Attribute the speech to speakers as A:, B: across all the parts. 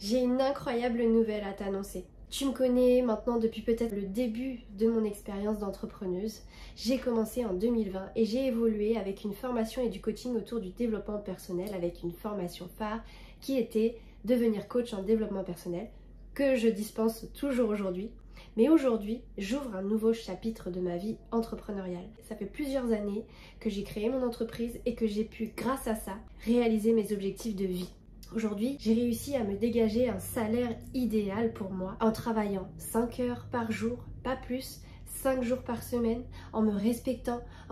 A: J'ai une incroyable nouvelle à t'annoncer. Tu me connais maintenant depuis peut-être le début de mon expérience d'entrepreneuse. J'ai commencé en 2020 et j'ai évolué avec une formation et du coaching autour du développement personnel, avec une formation phare qui était devenir coach en développement personnel, que je dispense toujours aujourd'hui. Mais aujourd'hui, j'ouvre un nouveau chapitre de ma vie entrepreneuriale. Ça fait plusieurs années que j'ai créé mon entreprise et que j'ai pu, grâce à ça, réaliser mes objectifs de vie. Aujourd'hui, j'ai réussi à me dégager un salaire idéal pour moi en travaillant 5 heures par jour, pas plus, 5 jours par semaine, en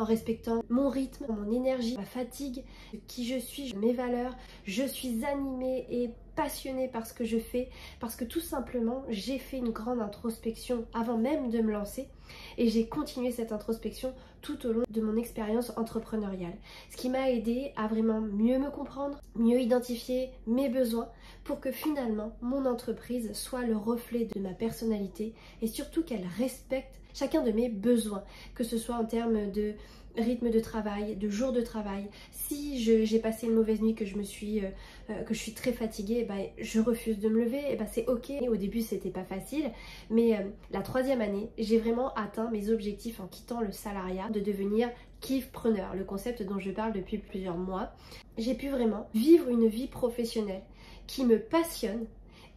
A: respectant mon rythme, mon énergie, ma fatigue, qui je suis, mes valeurs. Je suis animée et passionnée par ce que je fais parce que tout simplement j'ai fait une grande introspection avant même de me lancer et j'ai continué cette introspection tout au long de mon expérience entrepreneuriale, ce qui m'a aidé à vraiment mieux me comprendre, mieux identifier mes besoins pour que finalement mon entreprise soit le reflet de ma personnalité et surtout qu'elle respecte chacun de mes besoins, que ce soit en termes de rythme de travail, de jours de travail. Si j'ai passé une mauvaise nuit, que je suis très fatiguée, je refuse de me lever, c'est ok. Au début c'était pas facile, mais la 3e année, j'ai vraiment atteint mes objectifs en quittant le salariat, de devenir kiff-preneur, le concept dont je parle depuis plusieurs mois. J'ai pu vraiment vivre une vie professionnelle qui me passionne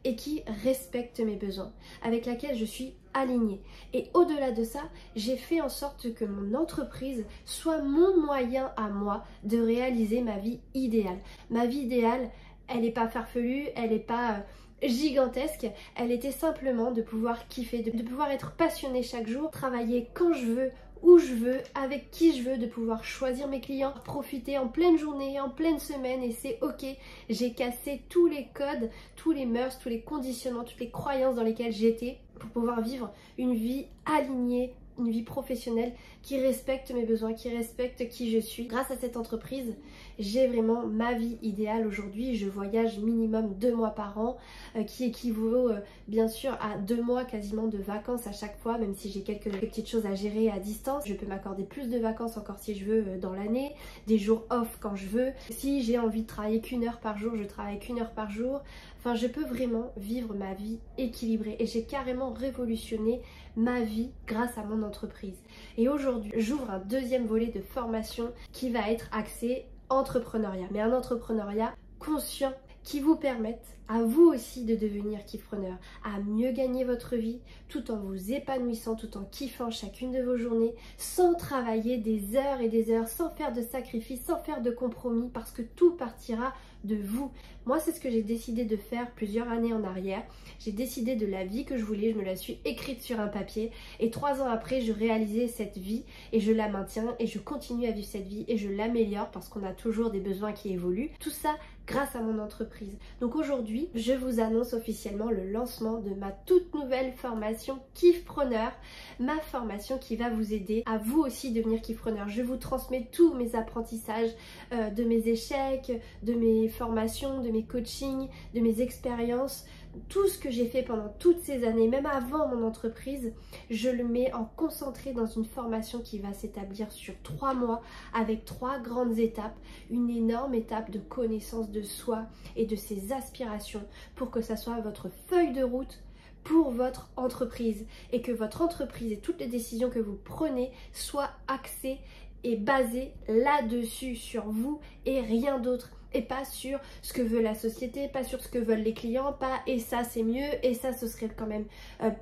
A: et qui respecte mes besoins, avec laquelle je suis alignée. Et au-delà de ça, j'ai fait en sorte que mon entreprise soit mon moyen à moi de réaliser ma vie idéale. Ma vie idéale, elle n'est pas farfelue, elle n'est pas gigantesque, elle était simplement de pouvoir kiffer, de pouvoir être passionnée chaque jour, travailler quand je veux, où je veux, avec qui je veux, de pouvoir choisir mes clients, profiter en pleine journée, en pleine semaine, et c'est ok. J'ai cassé tous les codes, tous les mœurs, tous les conditionnements, toutes les croyances dans lesquelles j'étais pour pouvoir vivre une vie alignée, une vie professionnelle qui respecte mes besoins, qui respecte qui je suis. Grâce à cette entreprise, j'ai vraiment ma vie idéale aujourd'hui. Je voyage minimum 2 mois par an, qui équivaut bien sûr à 2 mois quasiment de vacances à chaque fois, même si j'ai quelques petites choses à gérer à distance. Je peux m'accorder plus de vacances encore si je veux dans l'année, des jours off quand je veux. Si j'ai envie de travailler qu'1 heure par jour, je travaille qu'1 heure par jour. Enfin, je peux vraiment vivre ma vie équilibrée et j'ai carrément révolutionné ma vie grâce à mon entreprise. Et aujourd'hui, j'ouvre un 2e volet de formation qui va être axé entrepreneuriat, mais un entrepreneuriat conscient qui vous permette à vous aussi de devenir kiffpreneur, à mieux gagner votre vie tout en vous épanouissant, tout en kiffant chacune de vos journées, sans travailler des heures et des heures, sans faire de sacrifices, sans faire de compromis, parce que tout partira de vous. Moi, c'est ce que j'ai décidé de faire plusieurs années en arrière. J'ai décidé de la vie que je voulais, je me la suis écrite sur un papier et 3 ans après, je réalisais cette vie et je la maintiens et je continue à vivre cette vie et je l'améliore parce qu'on a toujours des besoins qui évoluent. Tout ça grâce à mon entreprise. Donc aujourd'hui, je vous annonce officiellement le lancement de ma toute nouvelle formation Kiffpreneur, ma formation qui va vous aider à vous aussi devenir kiffpreneur. Je vous transmets tous mes apprentissages, de mes échecs, de mes formations, de mes coachings, de mes expériences. Tout ce que j'ai fait pendant toutes ces années, même avant mon entreprise, je le mets en concentré dans une formation qui va s'établir sur 3 mois avec 3 grandes étapes. Une énorme étape de connaissance de soi et de ses aspirations pour que ça soit votre feuille de route pour votre entreprise et que votre entreprise et toutes les décisions que vous prenez soient axées et basées là-dessus, sur vous et rien d'autre. Et pas sur ce que veut la société, pas sur ce que veulent les clients, pas et ça c'est mieux, et ça ce serait quand même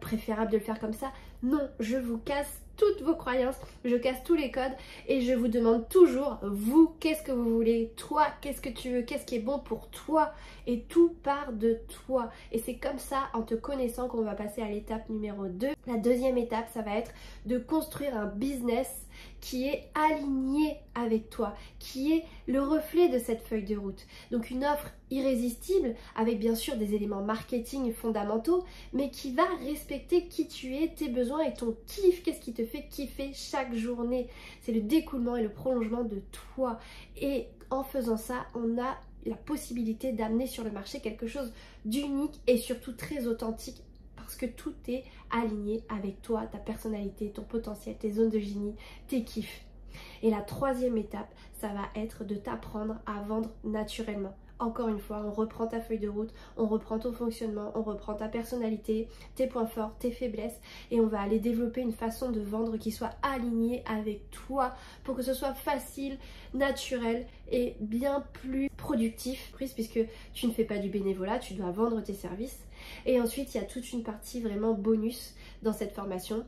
A: préférable de le faire comme ça. Non, je vous casse toutes vos croyances, je casse tous les codes et je vous demande toujours, vous, qu'est-ce que vous voulez, toi, qu'est-ce que tu veux, qu'est-ce qui est bon pour toi, et tout part de toi. Et c'est comme ça, en te connaissant, qu'on va passer à l'étape numéro 2. La 2e étape, ça va être de construire un business qui est aligné avec toi, qui est le reflet de cette feuille de route. Donc une offre irrésistible avec bien sûr des éléments marketing fondamentaux, mais qui va respecter qui tu es, tes besoins et ton kiff, qu'est-ce qui te fait kiffer chaque journée. C'est le découlement et le prolongement de toi. Et en faisant ça, on a la possibilité d'amener sur le marché quelque chose d'unique et surtout très authentique, parce que tout est aligné avec toi, ta personnalité, ton potentiel, tes zones de génie, tes kiffs. Et la 3e étape, ça va être de t'apprendre à vendre naturellement. Encore une fois, on reprend ta feuille de route, on reprend ton fonctionnement, on reprend ta personnalité, tes points forts, tes faiblesses et on va aller développer une façon de vendre qui soit alignée avec toi pour que ce soit facile, naturel et bien plus productif puisque tu ne fais pas du bénévolat, tu dois vendre tes services. Et ensuite, il y a toute une partie vraiment bonus dans cette formation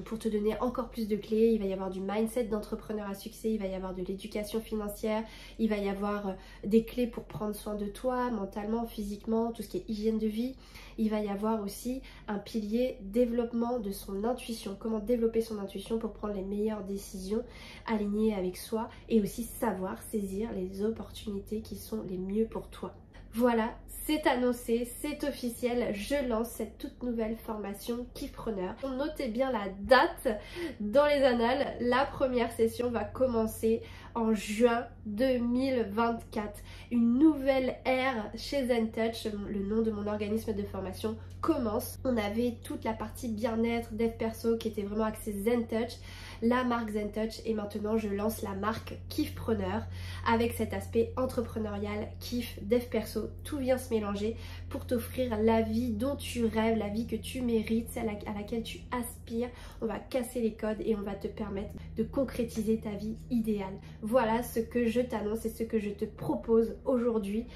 A: pour te donner encore plus de clés. Il va y avoir du mindset d'entrepreneur à succès, il va y avoir de l'éducation financière, il va y avoir des clés pour prendre soin de toi, mentalement, physiquement, tout ce qui est hygiène de vie. Il va y avoir aussi un pilier développement de son intuition, comment développer son intuition pour prendre les meilleures décisions alignées avec soi et aussi savoir saisir les opportunités qui sont les mieux pour toi. Voilà, c'est annoncé, c'est officiel, je lance cette toute nouvelle formation Kiffpreneur. Notez bien la date dans les annales, la première session va commencer en juin 2024. Une nouvelle ère chez ZenTouch, le nom de mon organisme de formation, commence. On avait toute la partie bien-être, dev perso qui était vraiment axée ZenTouch, la marque ZenTouch et maintenant je lance la marque Kiffpreneur avec cet aspect entrepreneurial, kiff, dev perso, tout vient se mélanger pour t'offrir la vie dont tu rêves, la vie que tu mérites, celle à laquelle tu aspires. On va casser les codes et on va te permettre de concrétiser ta vie idéale. Voilà ce que je t'annonce et ce que je te propose aujourd'hui.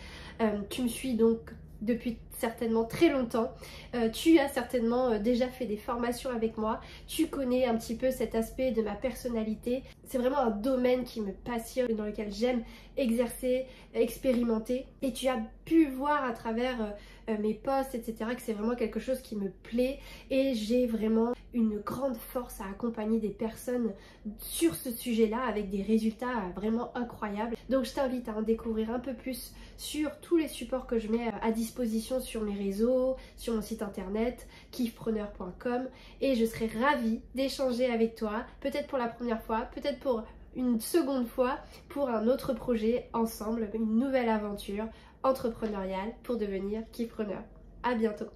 A: Tu me suis donc depuis certainement très longtemps, tu as certainement déjà fait des formations avec moi, tu connais un petit peu cet aspect de ma personnalité. C'est vraiment un domaine qui me passionne, dans lequel j'aime exercer, expérimenter, et tu as pu voir à travers mes posts, etc., que c'est vraiment quelque chose qui me plaît et j'ai vraiment une grande force à accompagner des personnes sur ce sujet-là avec des résultats vraiment incroyables. Donc je t'invite à en découvrir un peu plus sur tous les supports que je mets à disposition sur mes réseaux, sur mon site internet kiffpreneur.com et je serai ravie d'échanger avec toi, peut-être pour la première fois, peut-être pour une seconde fois, pour un autre projet ensemble, une nouvelle aventure entrepreneuriale pour devenir kiffpreneur. À bientôt.